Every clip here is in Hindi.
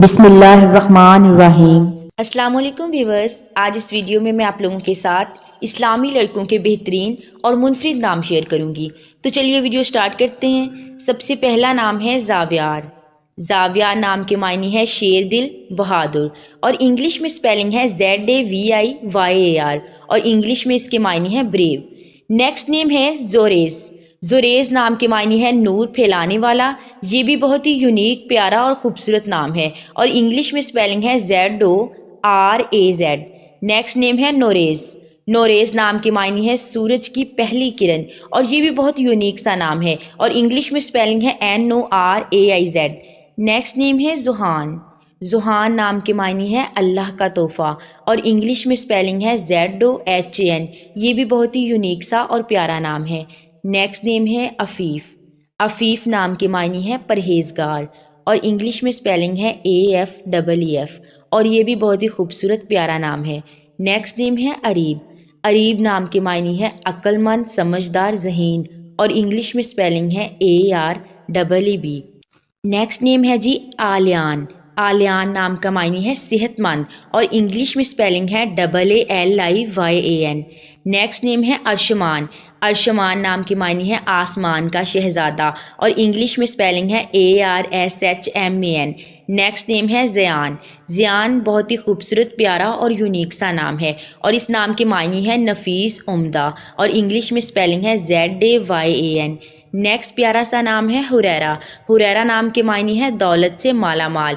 बिस्मिल्लाहिर्रहमानिर्रहीम। अस्सलाम वालेकुम व्यूवर्स, आज इस वीडियो में मैं आप लोगों के साथ इस्लामी लड़कों के बेहतरीन और मुनफरिद नाम शेयर करूंगी। तो चलिए वीडियो स्टार्ट करते हैं। सबसे पहला नाम है ज़ावियार। ज़ावियार नाम के मायने है शेर दिल, बहादुर, और इंग्लिश में स्पेलिंग है ZAVIYAR, और इंग्लिश में इसके मायने है ब्रेव। नेक्स्ट नेम है जोरेस। जोरेज नाम के मायने है नूर फैलाने वाला। ये भी बहुत ही यूनिक, प्यारा और खूबसूरत नाम है, और इंग्लिश में स्पेलिंग है ZORAZ। नेक्स्ट नेम है नोरेज। नोरेज नाम के मायने है सूरज की पहली किरण, और ये भी बहुत यूनिक सा नाम है, और इंग्लिश में स्पेलिंग है NORAIZ। नेक्स्ट नेम है जुहान। जुहान नाम के मायने है अल्लाह का तोहफा, और इंग्लिश में स्पेलिंग है ZOHAN। ये भी बहुत ही यूनिक सा और प्यारा नाम है। नेक्स्ट नेम है अफीफ़। अफीफ़ नाम के मायने है परहेजगार, और इंग्लिश में स्पेलिंग है AFEEF, और ये भी बहुत ही खूबसूरत प्यारा नाम है। नेक्स्ट नेम है अरीब। अरीब नाम के मायने है अक्लमंद, समझदार, ज़हीन, और इंग्लिश में स्पेलिंग है AREEB। नेक्स्ट नेम है जी आलियान। आलियान नाम का मायने है सेहतमंद, और इंग्लिश में स्पेलिंग है AALIYAN। नेक्स्ट नेम है अर्शमान। अर्शमान नाम के मायने है आसमान का शहजादा, और इंग्लिश में स्पेलिंग है ARSHMAN। नेक्स्ट नेम है ज़यान। ज़यान बहुत ही खूबसूरत, प्यारा और यूनिक सा नाम है, और इस नाम के मायने है नफीस, उम्दा, और इंग्लिश में स्पेलिंग है ZAYAN। नेक्स्ट प्यारा सा नाम है हुरैरा। हुरैरा नाम के मायने है दौलत से माला माल,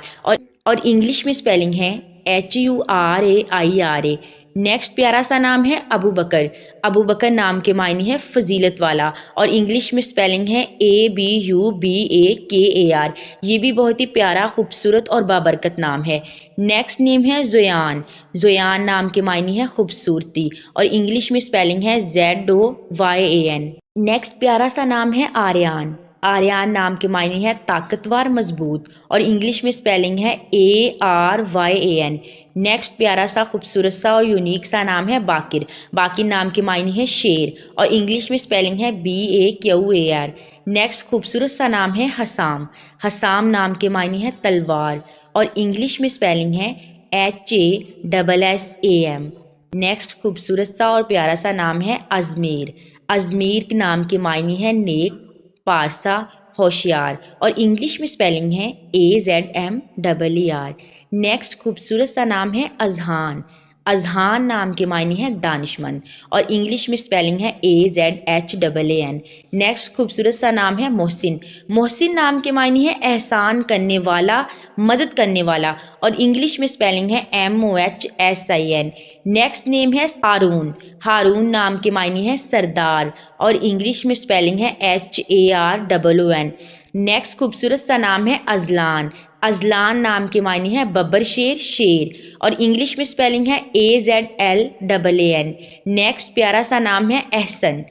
और इंग्लिश में स्पेलिंग है HURAIRA। नेक्स्ट प्यारा सा नाम है अबू बकर। अबू बकर नाम के मायने है फजीलत वाला, और इंग्लिश में स्पेलिंग है ABUBAKAR। ये भी बहुत ही प्यारा, खूबसूरत और बाबरकत नाम है। नेक्स्ट नेम है ज़ोयान। ज़ोयान नाम के मायने है खूबसूरती, और इंग्लिश में स्पेलिंग है ZOYAN। नेक्स्ट प्यारा सा नाम है आर्यान। आर्यान नाम के मायने है ताकतवर, मजबूत, और इंग्लिश में स्पेलिंग है ARYAN। नेक्स्ट प्यारा सा, खूबसूरत सा और यूनिक सा नाम है बाकिर। बाकिर नाम के मायने है शेर, और इंग्लिश में स्पेलिंग है BAQAR। नेक्स्ट खूबसूरत सा नाम है हसाम। हसाम नाम के मायने है तलवार, और इंग्लिश में स्पेलिंग है HASSAM। नेक्स्ट खूबसूरत सा और प्यारा सा नाम है अजमेर। अजमेर के नाम के मायने है नेक, पारसा, होशियार, और इंग्लिश में स्पेलिंग है AZMEER। नेक्स्ट खूबसूरत सा नाम है अजहान। अजहान नाम के मायने है दानिशमंद, और इंग्लिश में स्पेलिंग है AZHAAN। नेक्स्ट खूबसूरत सा नाम है मोहसिन। मोहसिन नाम के मायने है एहसान करने वाला, मदद करने वाला, और इंग्लिश में स्पेलिंग है MOHSIN। नेक्स्ट नेम है हारून। हारून नाम के मायने है सरदार, और इंग्लिश में स्पेलिंग है HAROON। नेक्स्ट खूबसूरत सा नाम है अजलान। अजलान नाम के मायने है बब्बर शेर, शेर, और इंग्लिश में स्पेलिंग है AZLAAN। नेक्स्ट प्यारा सा नाम है एहसन।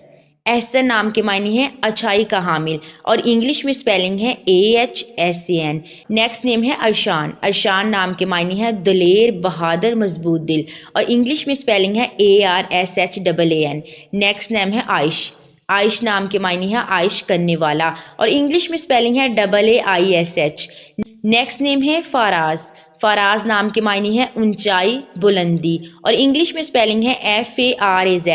एहसन नाम के मायने है अच्छाई का हामिल, और इंग्लिश में स्पेलिंग है AHSAN। नेक्स्ट नेम है अरशान। अरशान नाम के मायने है दलेर, बहादुर, मजबूत दिल, और इंग्लिश में स्पेलिंग है ARSHAAN। नेक्स्ट नेम है आयश। आयश नाम के मायने है आयश करने वाला, और इंग्लिश में स्पेलिंग है AAISH। नेक्स्ट नेम है फाराज। फाराज नाम के मायने है ऊंचाई, बुलंदी, और इंग्लिश में स्पेलिंग है FARAZ।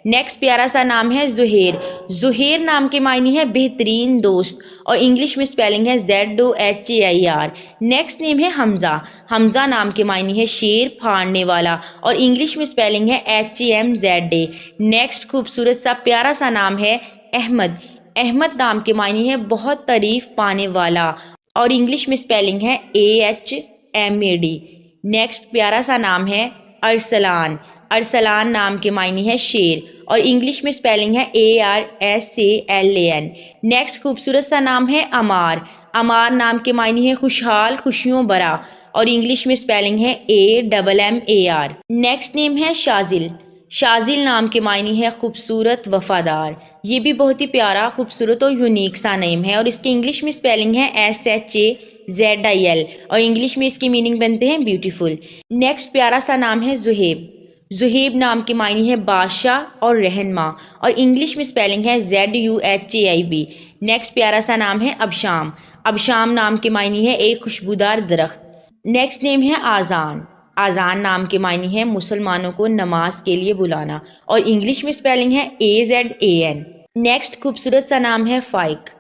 नेक्स्ट प्यारा सा नाम है जुहेर। जुहेर नाम के मायने है बेहतरीन दोस्त, और इंग्लिश में स्पेलिंग है ZOHAIR। नेक्स्ट नेम है हमज़ा। हमज़ा नाम के मायने है शेर, फाड़ने वाला, और इंग्लिश में स्पेलिंग है HAMZA। नेक्स्ट खूबसूरत सा प्यारा सा नाम है अहमद। अहमद नाम के मायने है बहुत तारीफ पाने वाला, और इंग्लिश में स्पेलिंग है AHMAD। नेक्स्ट प्यारा सा नाम है अरसलान। अरसलान नाम के मायने है शेर, और इंग्लिश में स्पेलिंग है ARSALAN। नेक्स्ट खूबसूरत सा नाम है अमार। अमार नाम के मायने है खुशहाल, खुशियों भरा, और इंग्लिश में स्पेलिंग है AMMAR। नेक्स्ट नेम है शाजिल। शाजिल नाम के मायने है खूबसूरत, वफादार। ये भी बहुत ही प्यारा, खूबसूरत और यूनिक सा नेम है, और इसके इंग्लिश में स्पेलिंग है SHAZIL, और इंग्लिश में इसकी मीनिंग बनते हैं ब्यूटीफुल। नेक्स्ट प्यारा सा नाम है जुहेब। जुहेब नाम के मायने है बादशाह और रहनमा, और इंग्लिश में स्पेलिंग है ZUHAIB। नेक्स्ट प्यारा सा नाम है अबशाम। अबशाम नाम के मायने है एक खुशबूदार दरख्त, नेक्स्ट नेम है आज़ान। आज़ान नाम के मायने हैं मुसलमानों को नमाज के लिए बुलाना और इंग्लिश में स्पेलिंग है AZAN। नेक्स्ट खूबसूरत सा नाम है फ़ाइक।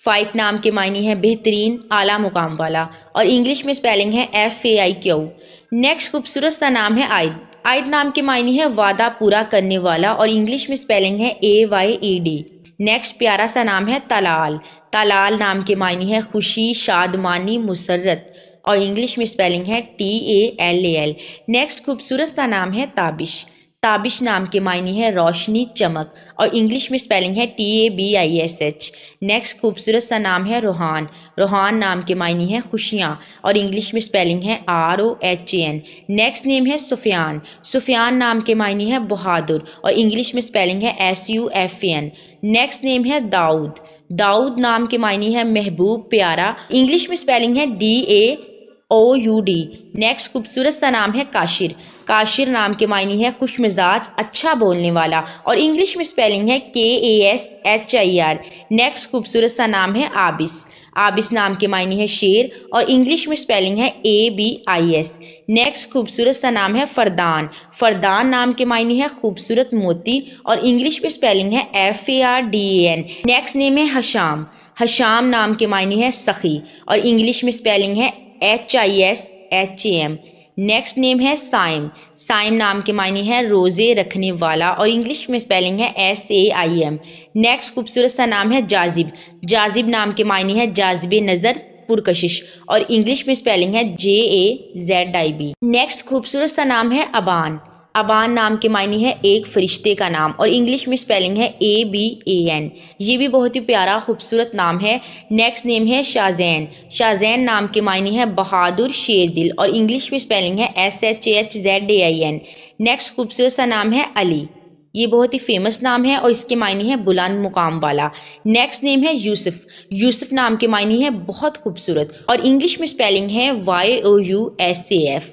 फ़ाइक नाम के मायने हैं बेहतरीन, आला मुकाम वाला और इंग्लिश में स्पेलिंग है FAIQ। नेक्स्ट खूबसूरत सा नाम है आयद। आयद नाम के मायने हैं वादा पूरा करने वाला और इंग्लिश में स्पेलिंग है AYED। नेक्स्ट प्यारा सा नाम है तलाल। तलाल नाम के मायने हैं खुशी, शादमानी, मुसर्रत और इंग्लिश में स्पेलिंग है TALAL। नेक्स्ट खूबसूरत सा नाम है ताबिश। ताबिश नाम के मायने है रोशनी, चमक और इंग्लिश में स्पेलिंग है TABISH। नेक्स्ट खूबसूरत सा नाम है रोहान। रोहान नाम के मायने है खुशियाँ और इंग्लिश में स्पेलिंग है ROHAN। नेक्स्ट नेम है सुफियान। सुफियान नाम के मायने है बहादुर और इंग्लिश में स्पेलिंग है SUFAN। नेक्स्ट नेम है दाऊद। दाऊद नाम के मायने है महबूब, प्यारा, इंग्लिश में स्पेलिंग है DAOUD। नेक्स्ट खूबसूरत सा नाम है काशिर। काशिर नाम के मायने है खुश मिजाज, अच्छा बोलने वाला और इंग्लिश में स्पेलिंग है KASHIR। नेक्स्ट खूबसूरत सा नाम है आबिस। आबिस नाम के मायने है शेर और इंग्लिश में स्पेलिंग है ABIS। नेक्स्ट खूबसूरत सा नाम है फरदान। फरदान नाम के मायने है खूबसूरत मोती और इंग्लिश में स्पेलिंग है FARDAN। नेक्स्ट नेम है हशाम। हशाम नाम के मायने है सखी और इंग्लिश में स्पेलिंग है HISHAM। नेक्स्ट नेम है साइम। साइम नाम के मायने है रोज़े रखने वाला और इंग्लिश में स्पेलिंग है SAIM। नेक्स्ट खूबसूरत सा नाम है जाजिब। जाजिब नाम के मायने है जाजिबे नज़र, पुरकशिश और इंग्लिश में स्पेलिंग है JAZIB। नेक्स्ट खूबसूरत सा नाम है अबान। अबान नाम के मायने है एक फरिश्ते का नाम और इंग्लिश में स्पेलिंग है ABAN। ये भी बहुत ही प्यारा खूबसूरत नाम है। नेक्स्ट नेम है शाज़ैन। शाज़ैन नाम के मायने है बहादुर, शेर दिल और इंग्लिश में स्पेलिंग है SHHZAIN। नेक्स्ट खूबसूरत सा नाम है अली। ये बहुत ही फेमस नाम है और इसके मायने है बुलंद मुकाम वाला। नेक्स्ट नेम है यूसुफ। यूसुफ नाम के मायने है बहुत खूबसूरत और इंग्लिश में स्पेलिंग है YOUSAF।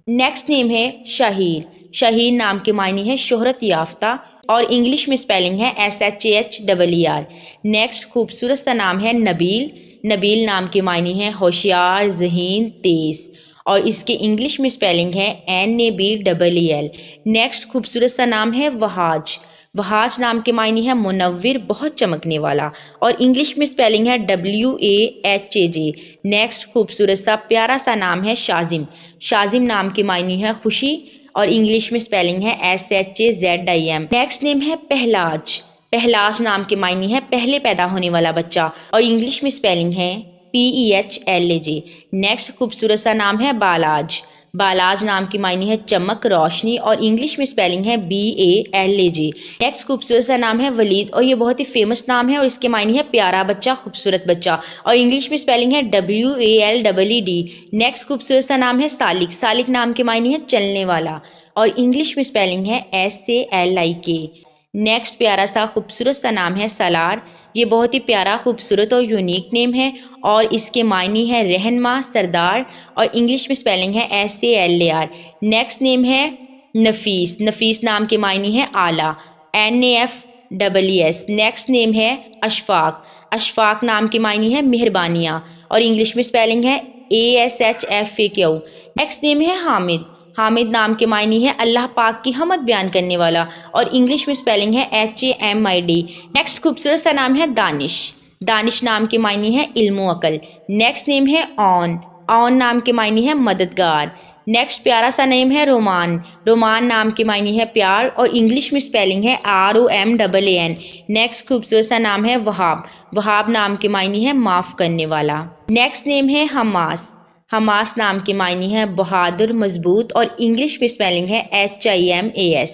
नेक्स्ट नेम है शाहीर। शाहीर नाम के मायने है शोहरत याफ्ता और इंग्लिश में स्पेलिंग है SHHER। नेक्स्ट खूबसूरत सा नाम है नबील। नबील नाम के मायने है होशियार, ज़हीन, तेज और इसके इंग्लिश में स्पेलिंग है NABEEL। नेक्स्ट खूबसूरत सा नाम है वहाज। वहाज नाम के मायने है मुनव्विर, बहुत चमकने वाला और इंग्लिश में स्पेलिंग है WAHAJ। नेक्स्ट खूबसूरत सा प्यारा सा नाम है शाजिम। शाजिम नाम के मायने है खुशी और इंग्लिश में स्पेलिंग है SHAZIM। नेक्स्ट नेम है पहलाज। पहलाज नाम के मायने है पहले पैदा होने वाला बच्चा और इंग्लिश में स्पेलिंग है PEHLAJ। नेक्स्ट खूबसूरत सा नाम है बालाज। बालाज नाम की मायने है चमक, रोशनी और इंग्लिश में स्पेलिंग है BALAJ। नेक्स्ट खूबसूरत सा नाम है वलीद और ये बहुत ही फेमस नाम है और इसके मायने है प्यारा बच्चा, खूबसूरत बच्चा और इंग्लिश में स्पेलिंग है WALEED। नेक्स्ट खूबसूरत सा नाम है सालिक। सालिक नाम के मायने है चलने वाला और इंग्लिश में स्पेलिंग है SALIK। नेक्स्ट प्यारा सा खूबसूरत सा नाम है सलार। ये बहुत ही प्यारा, खूबसूरत और यूनिक नेम है और इसके मायने है रहनमा, सरदार और इंग्लिश में स्पेलिंग है SALAR। नेक्स्ट नेम है नफीस। नफीस नाम के मायने है आला, NAFES। नेक्स्ट नेम है अशफाक। अशफाक नाम के मायने है मेहरबानियाँ और इंग्लिश में स्पेलिंग है ASHFAQ। नेक्स्ट नेम है हामिद। हामिद नाम के मायने है अल्लाह पाक की हमद बयान करने वाला और इंग्लिश में स्पेलिंग है HAMID। नेक्स्ट खूबसूरत सा नाम है दानिश। दानिश नाम के मायने है इल्मो अकल। नेक्स्ट नेम है ऑन। ऑन नाम के मायने है मददगार। नेक्स्ट प्यारा सा नेम है रोमान। रोमान नाम के मायने है प्यार और इंग्लिश में स्पेलिंग है ROMAN। नेक्स्ट खूबसूरत सा नाम है वहाब। वहाब नाम के मायने है माफ़ करने वाला। नेक्स्ट नेम है हमास। हमास नाम के मायने है बहादुर, मजबूत और इंग्लिश में स्पेलिंग है HIMAS।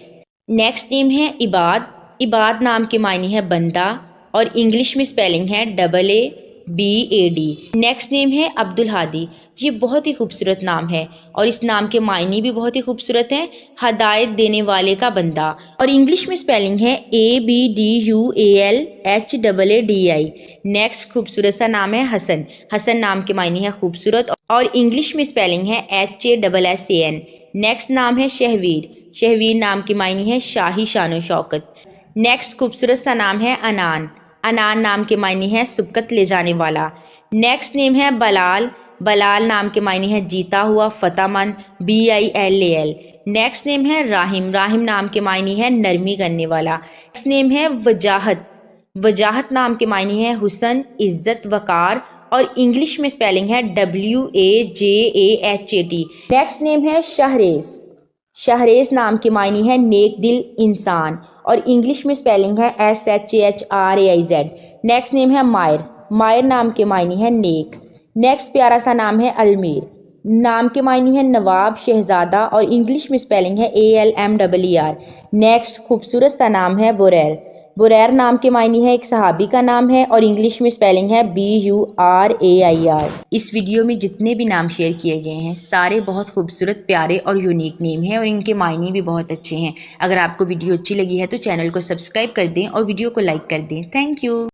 नेक्स्ट नेम है इबाद। इबाद नाम के मायने है बंदा और इंग्लिश में स्पेलिंग है AABAD। नेक्स्ट नेम है अब्दुल हादी। ये बहुत ही खूबसूरत नाम है और इस नाम के मायने भी बहुत ही खूबसूरत हैं, हदायत देने वाले का बंदा और इंग्लिश में स्पेलिंग है ABDUALHAADI। नेक्स्ट खूबसूरत सा नाम है हसन। हसन नाम के मायने है खूबसूरत और इंग्लिश में स्पेलिंग है HASSAN। नेक्स्ट नाम है शहवीर। शहवीर नाम के मायने है शाही, शानो शौकत। नेक्स्ट खूबसूरत सा नाम है अनान। अनान नाम के मायने है सुबकत ले जाने वाला। नेक्स्ट नेम है बलाल। बलाल नाम के मायने है जीता हुआ, फतेहमंद, BILAL। नेक्स्ट नेम है राहिम। राहिम नाम के मायने है नरमी करने वाला। नेक्स्ट नेम है वजाहत। वजाहत नाम के मायने है हुसन, इज्जत, वकार और इंग्लिश में स्पेलिंग है WAJAHAT। नेक्स्ट नेम है शहरेज। शहरेज नाम के मायने है नेक दिल, इंसान और इंग्लिश में स्पेलिंग है SHAHRAIZ। नेक्स्ट नेम है मायर। मायर नाम के मायने है नेक। नेक्स्ट प्यारा सा नाम है अलमीर। नाम के मायने है नवाब, शहजादा और इंग्लिश में स्पेलिंग है ALMEER। नेक्स्ट खूबसूरत सा नाम है बुरैर। बुरैर नाम के मायने है एक सहाबी का नाम है और इंग्लिश में स्पेलिंग है BURAIR। इस वीडियो में जितने भी नाम शेयर किए गए हैं सारे बहुत खूबसूरत, प्यारे और यूनिक नेम हैं और इनके मायने भी बहुत अच्छे हैं। अगर आपको वीडियो अच्छी लगी है तो चैनल को सब्सक्राइब कर दें और वीडियो को लाइक कर दें। Thank you.